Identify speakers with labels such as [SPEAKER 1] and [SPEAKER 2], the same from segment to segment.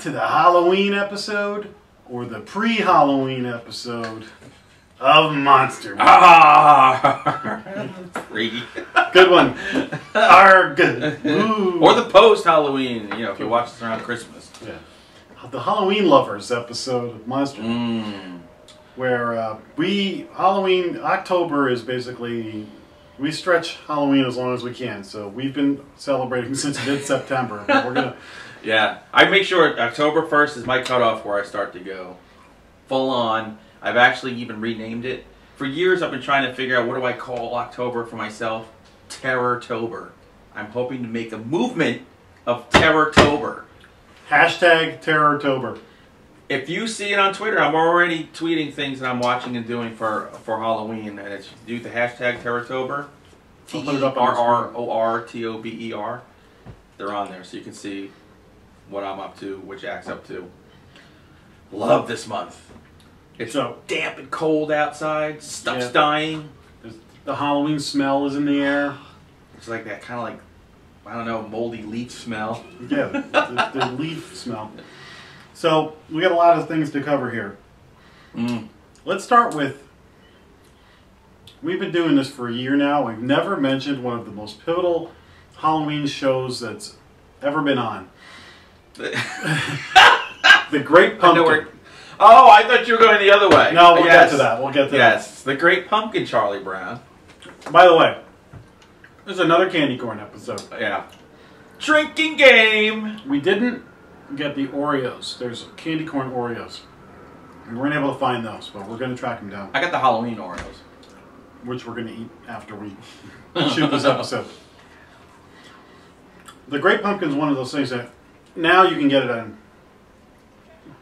[SPEAKER 1] to the Halloween episode, or the pre-Halloween episode of Monster Movie.
[SPEAKER 2] Free.
[SPEAKER 1] Good one. Good. Ooh.
[SPEAKER 2] Or the post-Halloween, you know, if you watch this around Christmas.
[SPEAKER 1] Yeah. The Halloween Lovers episode of Monster Movie. Where October is basically, we stretch Halloween as long as we can. So we've been celebrating since mid-September. But we're going to...
[SPEAKER 2] Yeah. I make sure October 1st is my cutoff where I start to go full on. I've actually even renamed it. For years I've been trying to figure out what do I call October for myself. Terror-tober. I'm hoping to make a movement of Terror-tober.
[SPEAKER 1] Hashtag Terror-tober.
[SPEAKER 2] If you see it on Twitter, I'm already tweeting things that I'm watching and doing for Halloween. And it's do the hashtag Terror-tober. TERRORTOBER. They're on there so you can see what I'm up to, what Jack's up to. Love this month. It's so damp and cold outside. Stuff's dying.
[SPEAKER 1] The Halloween smell is in the air.
[SPEAKER 2] It's like that kind of like, I don't know, moldy leaf smell.
[SPEAKER 1] Yeah, the leaf smell. So, we got a lot of things to cover here. Let's start with, we've been doing this for a year now. We've never mentioned one of the most pivotal Halloween shows that's ever been on. The Great Pumpkin.
[SPEAKER 2] Oh, I thought you were going the other way.
[SPEAKER 1] No, we'll get to that. We'll get to that.
[SPEAKER 2] Yes, The Great Pumpkin, Charlie Brown.
[SPEAKER 1] By the way, there's another candy corn episode.
[SPEAKER 2] Yeah. Drinking game.
[SPEAKER 1] We didn't get the Oreos. There's candy corn Oreos. We weren't able to find those, but we're going to track them down.
[SPEAKER 2] I got the Halloween Oreos.
[SPEAKER 1] Which we're going to eat after we shoot this episode. The Great Pumpkin is one of those things that now you can get it on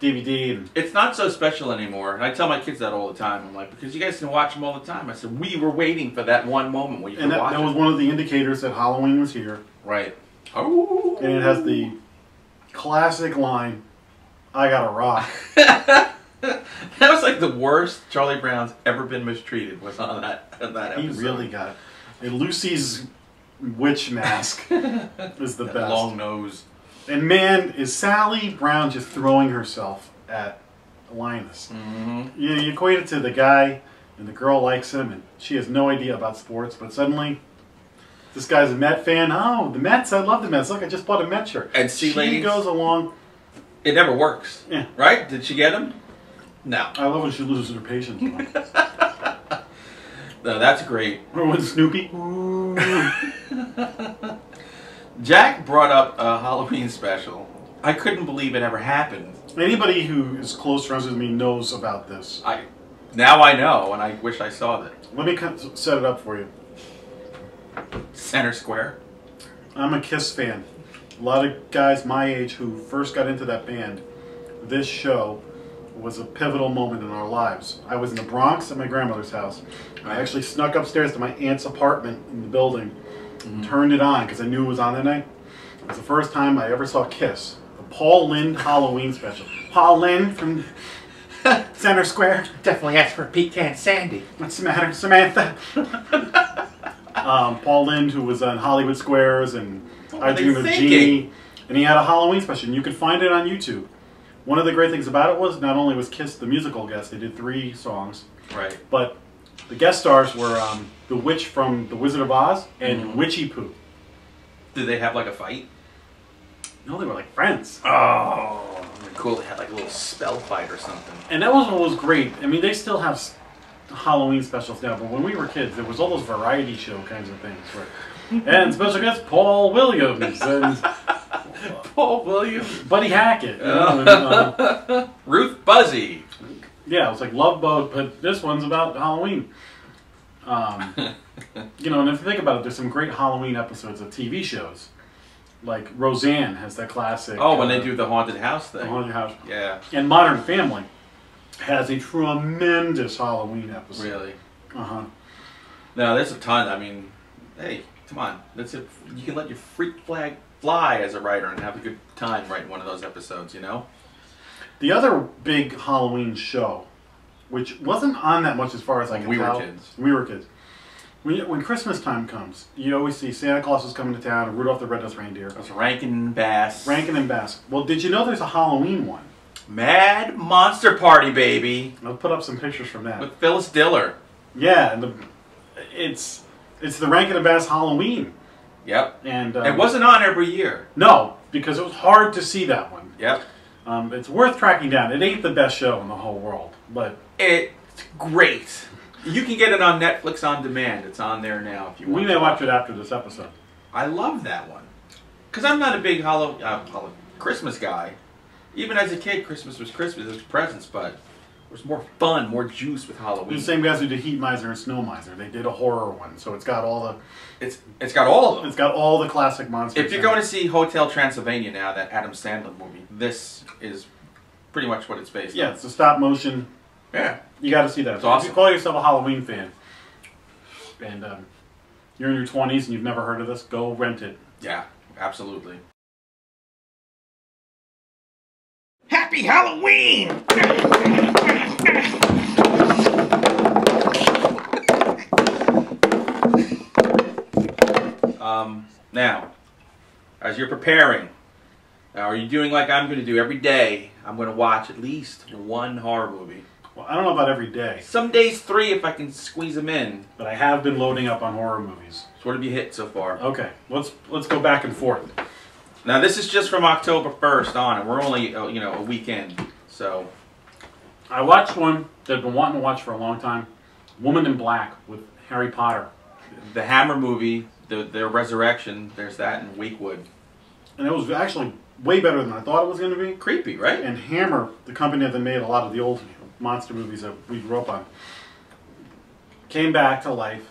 [SPEAKER 1] DVD. And
[SPEAKER 2] it's not so special anymore. And I tell my kids that all the time. I'm like, because you guys can watch them all the time. I said, we were waiting for that one moment where you can watch
[SPEAKER 1] that was one of the indicators that Halloween was here.
[SPEAKER 2] Right. Oh.
[SPEAKER 1] And it has the classic line, I got a rock.
[SPEAKER 2] That was like the worst Charlie Brown's ever been mistreated was on that episode.
[SPEAKER 1] He really got it. And Lucy's witch mask is the best.
[SPEAKER 2] Long nose.
[SPEAKER 1] And man, is Sally Brown just throwing herself at Linus. You equate it to the guy, and the girl likes him, and she has no idea about sports, but suddenly, this guy's a Met fan. Oh, the Mets, I love the Mets. Look, I just bought a Met shirt.
[SPEAKER 2] And see,
[SPEAKER 1] she
[SPEAKER 2] ladies,
[SPEAKER 1] goes along.
[SPEAKER 2] It never works.
[SPEAKER 1] Yeah.
[SPEAKER 2] Right? Did she get him? No.
[SPEAKER 1] I love when she loses her patience.
[SPEAKER 2] No, that's great.
[SPEAKER 1] Or when Snoopy.
[SPEAKER 2] Jack brought up a Halloween special. I couldn't believe it ever happened.
[SPEAKER 1] Anybody who is close friends with me knows about this.
[SPEAKER 2] Now I know, and I wish I saw that.
[SPEAKER 1] Let me set it up for you.
[SPEAKER 2] Center Square.
[SPEAKER 1] I'm a Kiss fan. A lot of guys my age who first got into that band, this show was a pivotal moment in our lives. I was in the Bronx at my grandmother's house. I actually snuck upstairs to my aunt's apartment in the building, turned it on because I knew it was on that night. It was the first time I ever saw Kiss. The Paul Lynde Halloween Special. Paul Lynde from Center Square.
[SPEAKER 2] Definitely asked for Pecan Sandy.
[SPEAKER 1] What's the matter, Samantha? Paul Lynde, who was on Hollywood Squares and I Dream of Jeannie. And he had a Halloween special. And you can find it on YouTube. One of the great things about it was not only was Kiss the musical guest, they did 3 songs.
[SPEAKER 2] Right.
[SPEAKER 1] But the guest stars were the witch from The Wizard of Oz and Witchy Poo.
[SPEAKER 2] Did they have like a fight?
[SPEAKER 1] No, they were like friends.
[SPEAKER 2] Oh, cool. They had like a little spell fight or something.
[SPEAKER 1] And that was what was great. I mean, they still have Halloween specials now, but when we were kids, there was all those variety show kinds of things. And special guest Paul Williams and
[SPEAKER 2] Paul Williams,
[SPEAKER 1] Buddy Hackett,
[SPEAKER 2] Ruth Buzzy.
[SPEAKER 1] Yeah, it was like Love Boat, but this one's about Halloween. You know, and if you think about it, there's some great Halloween episodes of TV shows. Like Roseanne has that classic.
[SPEAKER 2] Oh, when they do the haunted house thing.
[SPEAKER 1] The haunted house.
[SPEAKER 2] Yeah.
[SPEAKER 1] And Modern Family has a tremendous Halloween episode.
[SPEAKER 2] Really?
[SPEAKER 1] Uh-huh.
[SPEAKER 2] No, there's a ton. I mean, hey, come on. You can let your freak flag fly as a writer and have a good time writing one of those episodes, you know?
[SPEAKER 1] The other big Halloween show, which wasn't on that much as far as I can tell.
[SPEAKER 2] We were kids.
[SPEAKER 1] We were kids. When Christmas time comes, you always see Santa Claus is coming to town, and Rudolph the Red-Nosed Reindeer.
[SPEAKER 2] That's Rankin and Bass.
[SPEAKER 1] Rankin and Bass. Well, did you know there's a Halloween one?
[SPEAKER 2] Mad Monster Party, baby.
[SPEAKER 1] I'll put up some pictures from that.
[SPEAKER 2] With Phyllis Diller.
[SPEAKER 1] Yeah, and it's the Rankin and Bass Halloween.
[SPEAKER 2] Yep.
[SPEAKER 1] And
[SPEAKER 2] it wasn't on every year.
[SPEAKER 1] No, because it was hard to see that one.
[SPEAKER 2] Yep.
[SPEAKER 1] It's worth tracking down. It ain't the best show in the whole world, but
[SPEAKER 2] it's great. You can get it on Netflix on demand. It's on there now if you want.
[SPEAKER 1] We may watch it after this episode.
[SPEAKER 2] I love that one. Because I'm not a big Christmas guy. Even as a kid, Christmas was Christmas. It was presents, but it was more fun, more juice with Halloween.
[SPEAKER 1] The same guys who did Heat Miser and Snow Miser. They did a horror one, so it's got all the...
[SPEAKER 2] It's got all of them.
[SPEAKER 1] It's got all the classic monsters.
[SPEAKER 2] If you're going to see Hotel Transylvania now, that Adam Sandler movie, this is pretty much what it's based on.
[SPEAKER 1] Yeah, it's a stop motion.
[SPEAKER 2] Yeah.
[SPEAKER 1] You got to see that.
[SPEAKER 2] It's awesome.
[SPEAKER 1] If you call yourself a Halloween fan, and you're in your 20s and you've never heard of this, go rent it.
[SPEAKER 2] Yeah, absolutely. Happy Halloween! Now, as you're preparing, are you doing like I'm going to do every day? I'm going to watch at least one horror movie.
[SPEAKER 1] Well, I don't know about every day.
[SPEAKER 2] Some days 3 if I can squeeze them in.
[SPEAKER 1] But I have been loading up on horror movies.
[SPEAKER 2] So what have you hit so far?
[SPEAKER 1] Okay, let's go back and forth.
[SPEAKER 2] Now this is just from October 1st on, and we're only a weekend. So
[SPEAKER 1] I watched one that I've been wanting to watch for a long time, Woman in Black with Harry Potter.
[SPEAKER 2] The Hammer movie, their resurrection. There's that in Weekwood.
[SPEAKER 1] And it was actually way better than I thought it was going to be.
[SPEAKER 2] Creepy, right?
[SPEAKER 1] And Hammer, the company that made a lot of the old monster movies that we grew up on, came back to life,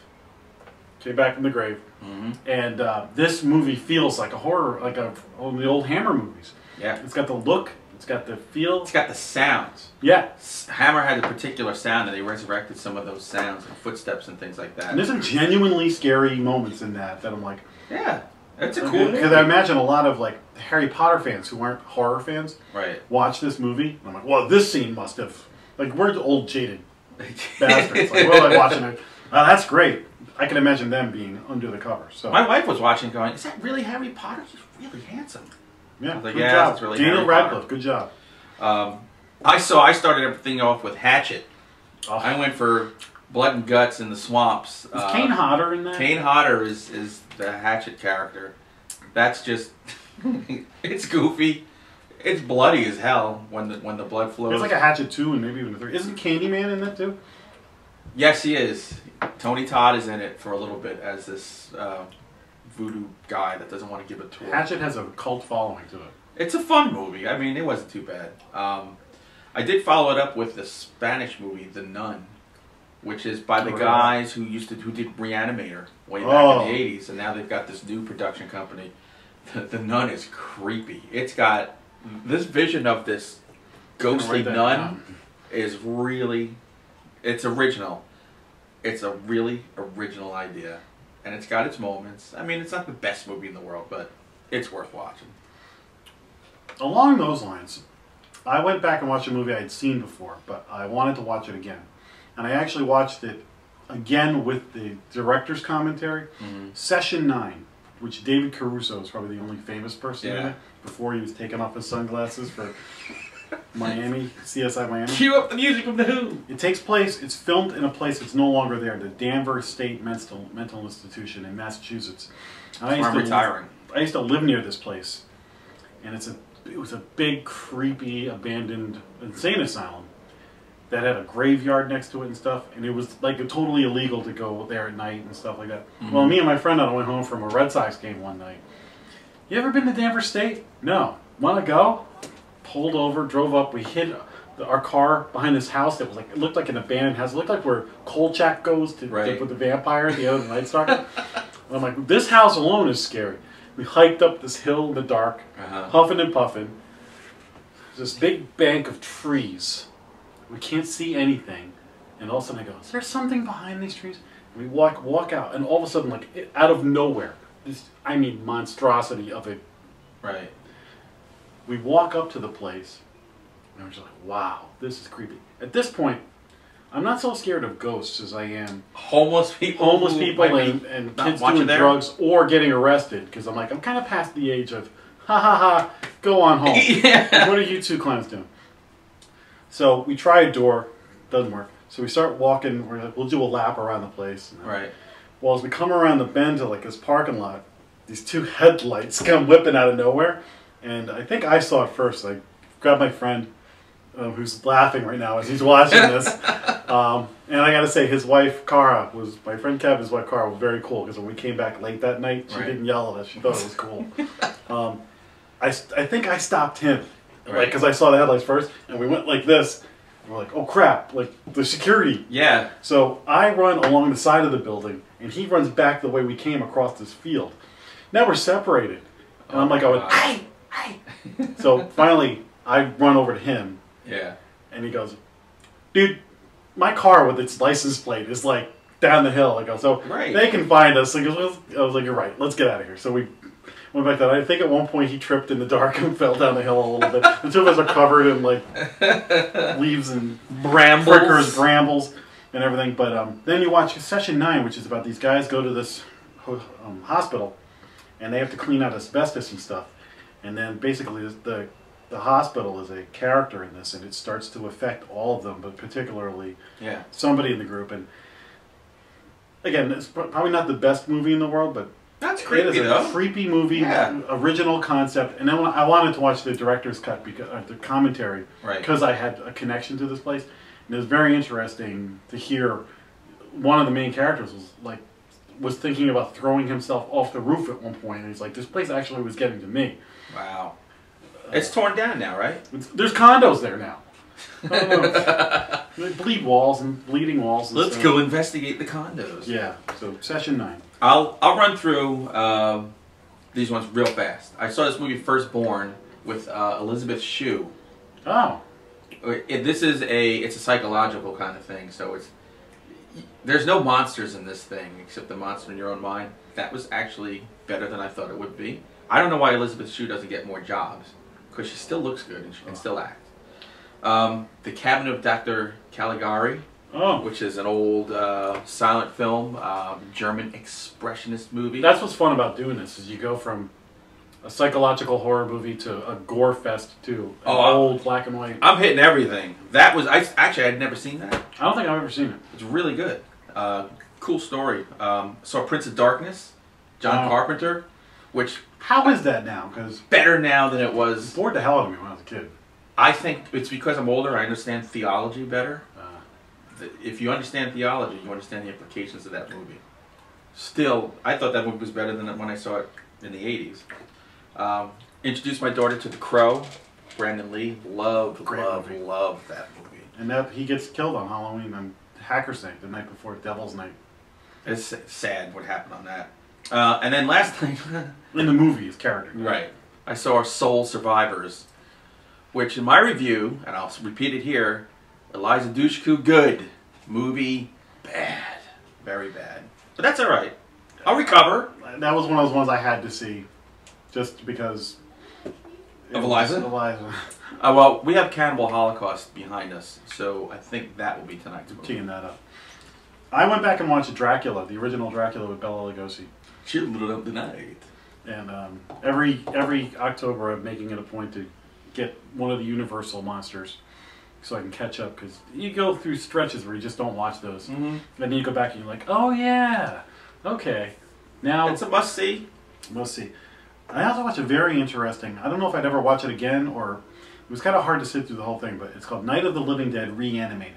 [SPEAKER 1] came back from the grave.
[SPEAKER 2] Mm-hmm.
[SPEAKER 1] And this movie feels like a horror, like one of the old Hammer movies.
[SPEAKER 2] Yeah.
[SPEAKER 1] It's got the look, it's got the feel.
[SPEAKER 2] It's got the sounds.
[SPEAKER 1] Yeah.
[SPEAKER 2] Hammer had a particular sound, and they resurrected some of those sounds and footsteps and things like that.
[SPEAKER 1] And there's some genuinely scary moments in that I'm like...
[SPEAKER 2] Yeah. It's a cool movie.
[SPEAKER 1] Because I imagine a lot of like Harry Potter fans who aren't horror fans watch this movie. And I'm like, well, this scene must have... Like, we're the old jaded bastards. Like, we're like watching it. Oh, that's great. I can imagine them being under the covers. So.
[SPEAKER 2] My wife was watching going, is that really Harry Potter? He's really handsome.
[SPEAKER 1] Yeah,
[SPEAKER 2] like,
[SPEAKER 1] good job.
[SPEAKER 2] It's really
[SPEAKER 1] Daniel
[SPEAKER 2] Harry
[SPEAKER 1] Radcliffe,
[SPEAKER 2] Potter.
[SPEAKER 1] good job.
[SPEAKER 2] I started everything off with Hatchet.
[SPEAKER 1] Oh.
[SPEAKER 2] I went for Blood and Guts in the Swamps.
[SPEAKER 1] Is Kane Hodder in that?
[SPEAKER 2] Kane Hodder is the Hatchet character. That's just, it's goofy. It's bloody as hell when the blood flows.
[SPEAKER 1] There's like a Hatchet 2 and maybe even a 3. Isn't Candyman in that too?
[SPEAKER 2] Yes, he is. Tony Todd is in it for a little bit as this voodoo guy that doesn't want to give a tour.
[SPEAKER 1] Hatchet has a cult following to it.
[SPEAKER 2] It's a fun movie. I mean, it wasn't too bad. I did follow it up with the Spanish movie, The Nun, which is by the guys who did Reanimator way back in the 80s, and now they've got this new production company. The Nun is creepy. It's got this vision of this ghostly nun is really, it's original. It's a really original idea, and it's got its moments. I mean, it's not the best movie in the world, but it's worth watching.
[SPEAKER 1] Along those lines, I went back and watched a movie I had seen before, but I wanted to watch it again. And I actually watched it again with the director's commentary. Session 9, which David Caruso is probably the only famous person in it, before he was taking off his sunglasses for Miami, CSI Miami.
[SPEAKER 2] Cue up the music from The Who!
[SPEAKER 1] It takes place, it's filmed in a place that's no longer there, the Danvers State Mental Institution in Massachusetts. And
[SPEAKER 2] I'm retiring.
[SPEAKER 1] I used to live near this place, and it was a big, creepy, abandoned insane asylum that had a graveyard next to it and stuff, and it was like totally illegal to go there at night and stuff like that. Well, me and my friend and I went home from a Red Sox game one night. You ever been to Danvers State? No. Want to go? Pulled over, drove up. We hid our car behind this house that was like, it looked like an abandoned house. It looked like where Kolchak goes to with the vampire at the other Night Stalker. I'm like, this house alone is scary. We hiked up this hill in the dark, huffing and puffing. There's this big bank of trees. We can't see anything. And all of a sudden I go, is there something behind these trees? And we walk out, and all of a sudden, like, out of nowhere, this, I mean, monstrosity of it.
[SPEAKER 2] Right.
[SPEAKER 1] We walk up to the place, and we're just like, wow, this is creepy. At this point, I'm not so scared of ghosts as I am
[SPEAKER 2] Homeless people.
[SPEAKER 1] Homeless people and kids doing drugs or getting arrested. Because I'm like, I'm kind of past the age of, ha ha ha, go on home.
[SPEAKER 2] Yeah.
[SPEAKER 1] What are you two clowns doing? So we try a door, doesn't work. So we start walking, we're like, we'll do a lap around the place.
[SPEAKER 2] Right.
[SPEAKER 1] Well, as we come around the bend to like this parking lot, these two headlights come whipping out of nowhere. And I think I saw it first. I grabbed my friend, who's laughing right now as he's watching this. And I got to say, his wife, Cara, my friend Kevin's wife, Cara, was very cool. Because when we came back late that night, she didn't yell at us. She thought it was cool. I think I stopped him. Like, because I saw the headlights first. And we went like this. And we're like, oh crap, like the security.
[SPEAKER 2] Yeah. So
[SPEAKER 1] I run along the side of the building. And he runs back the way we came across this field. Now we're separated. And I'm like, "Hey!" So finally, I run over to him.
[SPEAKER 2] Yeah.
[SPEAKER 1] And he goes, dude, my car with its license plate is like down the hill. I go, so they can find us. I was like, you're right. Let's get out of here. So we went back there. I think at one point he tripped in the dark and fell down the hill a little bit. The two of us are covered in like leaves and brambles and everything. But then you watch Session 9, which is about these guys go to this hospital and they have to clean out asbestos and stuff. And then basically the hospital is a character in this, and it starts to affect all of them, but particularly somebody in the group. And again, it's probably not the best movie in the world, but
[SPEAKER 2] that's creepy,
[SPEAKER 1] it is a creepy movie, original concept. And then I wanted to watch the director's cut, because the commentary, because I had a connection to this place. And it was very interesting to hear one of the main characters was thinking about throwing himself off the roof at one point, and he's like, this place actually was getting to me.
[SPEAKER 2] Wow. It's torn down now, right?
[SPEAKER 1] There's condos there now. They bleeding walls. And
[SPEAKER 2] Let's go investigate the condos.
[SPEAKER 1] Yeah. So Session 9.
[SPEAKER 2] I'll run through these ones real fast. I saw this movie Firstborn with Elizabeth Shue.
[SPEAKER 1] Oh.
[SPEAKER 2] It's a psychological kind of thing. So there's no monsters in this thing except the monster in your own mind. That was actually better than I thought it would be. I don't know why Elizabeth Shue doesn't get more jobs, because she still looks good and she can still act. The Cabinet of Dr. Caligari, which is an old silent film, German expressionist movie.
[SPEAKER 1] That's what's fun about doing this, is you go from a psychological horror movie to a gore fest to old black and white.
[SPEAKER 2] I'm hitting everything. That was I'd never seen that.
[SPEAKER 1] I don't think I've ever seen it.
[SPEAKER 2] It's really good. Cool story. Saw Prince of Darkness, John Carpenter, which...
[SPEAKER 1] How is that now? Because
[SPEAKER 2] better now than it was.
[SPEAKER 1] It bored the hell out of me when I was a kid.
[SPEAKER 2] I think it's because I'm older. I understand theology better. If you understand theology, you understand the implications of that movie. Still, I thought that movie was better than when I saw it in the 80s. Introduced my daughter to The Crow. Brandon Lee. Loved that movie.
[SPEAKER 1] And he gets killed on Halloween on Hackersack the night before Devil's Night.
[SPEAKER 2] It's sad what happened on that. And then last night...
[SPEAKER 1] in the movie, his character.
[SPEAKER 2] Right. I saw Soul Survivors, which in my review, and I'll repeat it here, Eliza Dushku, good. Movie, bad. Very bad. But that's alright. I'll recover.
[SPEAKER 1] That was one of those ones I had to see, just because...
[SPEAKER 2] Of Eliza?
[SPEAKER 1] Eliza.
[SPEAKER 2] Well, we have Cannibal Holocaust behind us, so I think that will be tonight's movie.
[SPEAKER 1] Teeing that up. I went back and watched Dracula, the original Dracula with Bela Lugosi.
[SPEAKER 2] Children of the Night.
[SPEAKER 1] And every October I'm making it a point to get one of the Universal monsters so I can catch up, because you go through stretches where you just don't watch those. And then you go back and you're like, oh yeah, okay. Now
[SPEAKER 2] it's a must-see.
[SPEAKER 1] Must-see. I also watched a very interesting, I don't know if I'd ever watch it again, or it was kind of hard to sit through the whole thing, but it's called Night of the Living Dead Reanimated.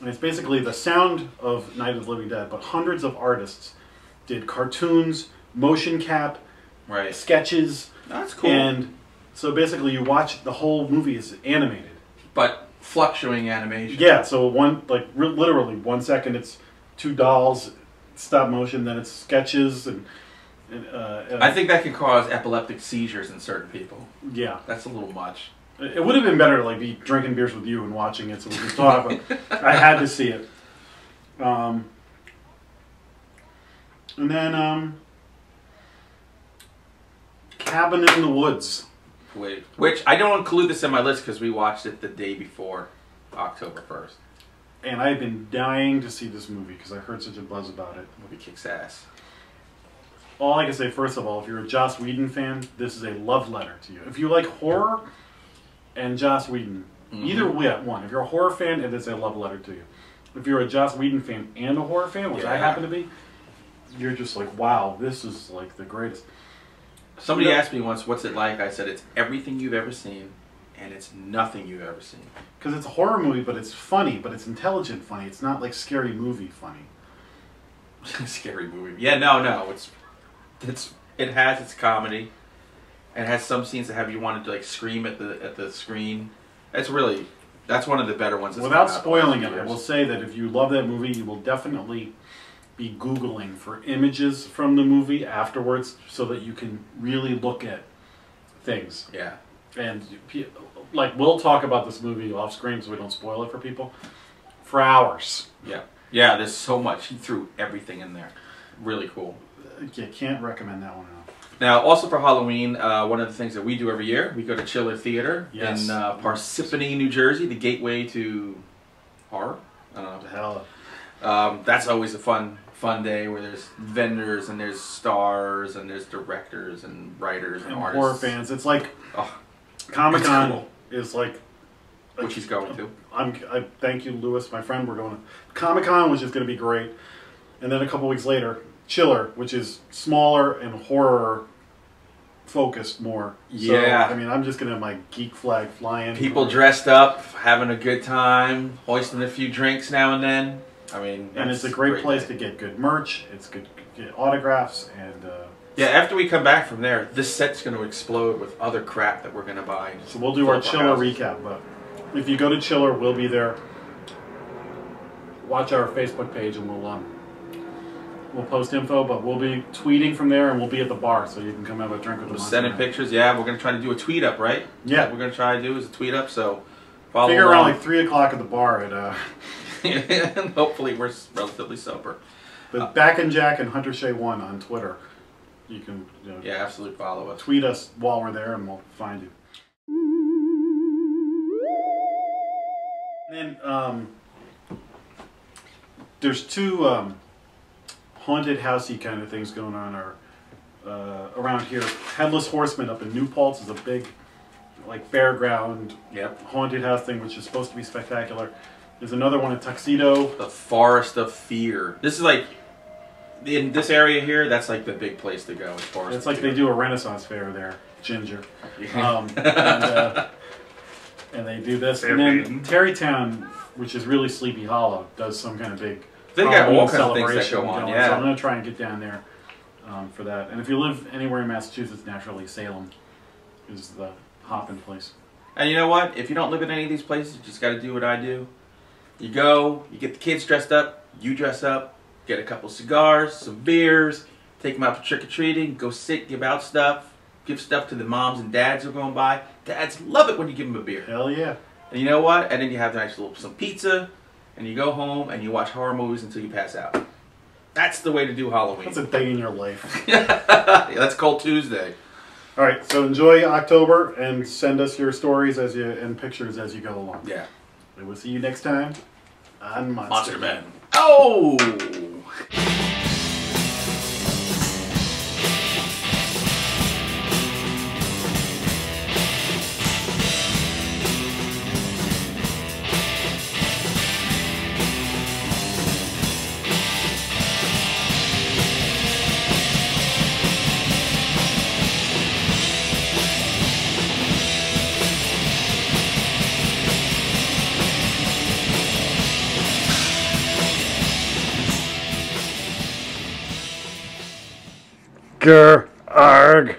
[SPEAKER 1] And it's basically the sound of Night of the Living Dead, but hundreds of artists did cartoons, motion cap, sketches.
[SPEAKER 2] That's cool.
[SPEAKER 1] And so basically you watch, the whole movie is animated.
[SPEAKER 2] But fluctuating animation.
[SPEAKER 1] Yeah, so literally 1 second it's two dolls, stop motion, then it's sketches. And
[SPEAKER 2] I think that can cause epileptic seizures in certain people.
[SPEAKER 1] Yeah.
[SPEAKER 2] That's a little much.
[SPEAKER 1] It would have been better to be drinking beers with you and watching it so we could talk, but I had to see it. And then, Cabin in the Woods.
[SPEAKER 2] Which I don't include this in my list because we watched it the day before October 1st.
[SPEAKER 1] And I've been dying to see this movie because I heard such a buzz about it.
[SPEAKER 2] The movie kicks ass.
[SPEAKER 1] All I can say, first of all, if you're a Joss Whedon fan, this is a love letter to you. If you like horror and Joss Whedon, either one. If you're a horror fan, it is a love letter to you. If you're a Joss Whedon fan and a horror fan, which I happen to be, you're just like, wow, this is like the greatest.
[SPEAKER 2] Somebody asked me once, what's it like? I said, it's everything you've ever seen, and it's nothing you've ever seen.
[SPEAKER 1] Because it's a horror movie, but it's funny, but it's intelligent funny. It's not like scary movie funny.
[SPEAKER 2] Scary movie. Yeah, no. It has its comedy. And it has some scenes that have you wanted to like scream at the screen. That's one of the better ones.
[SPEAKER 1] Without spoiling it, I will say that if you love that movie, you will definitely be Googling for images from the movie afterwards so that you can really look at things.
[SPEAKER 2] Yeah.
[SPEAKER 1] And like, we'll talk about this movie off screen so we don't spoil it for people for hours.
[SPEAKER 2] Yeah. Yeah, there's so much. He threw everything in there. Really cool.
[SPEAKER 1] You can't recommend that one enough.
[SPEAKER 2] Now, also for Halloween, one of the things that we do every year, we go to Chiller Theater in Parsippany, New Jersey, the gateway to horror. I don't know.
[SPEAKER 1] Hell.
[SPEAKER 2] That's always a fun day where there's vendors and there's stars and there's directors and writers and artists.
[SPEAKER 1] Horror fans. It's like Comic-Con
[SPEAKER 2] cool.
[SPEAKER 1] is like...
[SPEAKER 2] Which he's going to.
[SPEAKER 1] I thank you, Lewis, my friend. We're going to Comic-Con, which is going to be great. And then a couple weeks later, Chiller, which is smaller and horror focused more.
[SPEAKER 2] Yeah.
[SPEAKER 1] So, I mean, I'm just going to have my geek flag flying.
[SPEAKER 2] People dressed up, having a good time, hoisting a few drinks now and then. I mean,
[SPEAKER 1] and it's a great place to get good merch. It's good to get autographs and.
[SPEAKER 2] Yeah, after we come back from there, this set's going to explode with other crap that we're going to buy.
[SPEAKER 1] So we'll do our Chiller recap, but if you go to Chiller, we'll be there. Watch our Facebook page and we'll post info, but we'll be tweeting from there and we'll be at the bar, so you can come have a drink with us.
[SPEAKER 2] Sending pictures, yeah. We're going to try to do a tweet up, right?
[SPEAKER 1] Yeah.
[SPEAKER 2] What we're going to try to do is a tweet up, so follow
[SPEAKER 1] Figure around like 3 o'clock at the bar at...
[SPEAKER 2] and hopefully we're relatively sober.
[SPEAKER 1] But Back and Jack and Hunter Shea 1 on Twitter. You can
[SPEAKER 2] yeah, absolutely follow us.
[SPEAKER 1] Tweet us while we're there and we'll find you. And then there's two haunted housey kind of things going on around here. Headless Horseman up in New Paltz is a big like fairground haunted house thing, which is supposed to be spectacular. There's another one in Tuxedo.
[SPEAKER 2] The Forest of Fear. This is like, in this area here, that's like the big place to go.
[SPEAKER 1] It's like they do a Renaissance fair there, Ginger. And they do this. And then Terrytown, which is really Sleepy Hollow, does some kind of big
[SPEAKER 2] they got all kinds of things that go on,
[SPEAKER 1] So I'm going to try and get down there for that. And if you live anywhere in Massachusetts, naturally Salem is the hopping place.
[SPEAKER 2] And you know what? If you don't live in any of these places, you just got to do what I do. You go, you get the kids dressed up, you dress up, get a couple cigars, some beers, take them out for trick-or-treating, go sit, give out stuff, give stuff to the moms and dads who are going by. Dads love it when you give them a beer.
[SPEAKER 1] Hell yeah.
[SPEAKER 2] And you know what? And then you have some pizza, and you go home and you watch horror movies until you pass out. That's the way to do Halloween.
[SPEAKER 1] That's a day in your life.
[SPEAKER 2] Yeah, that's called Tuesday.
[SPEAKER 1] All right, so enjoy October and send us your stories and pictures as you go along.
[SPEAKER 2] Yeah.
[SPEAKER 1] And we'll see you next time on
[SPEAKER 2] Monster Men. Oh!
[SPEAKER 1] Grr, arg.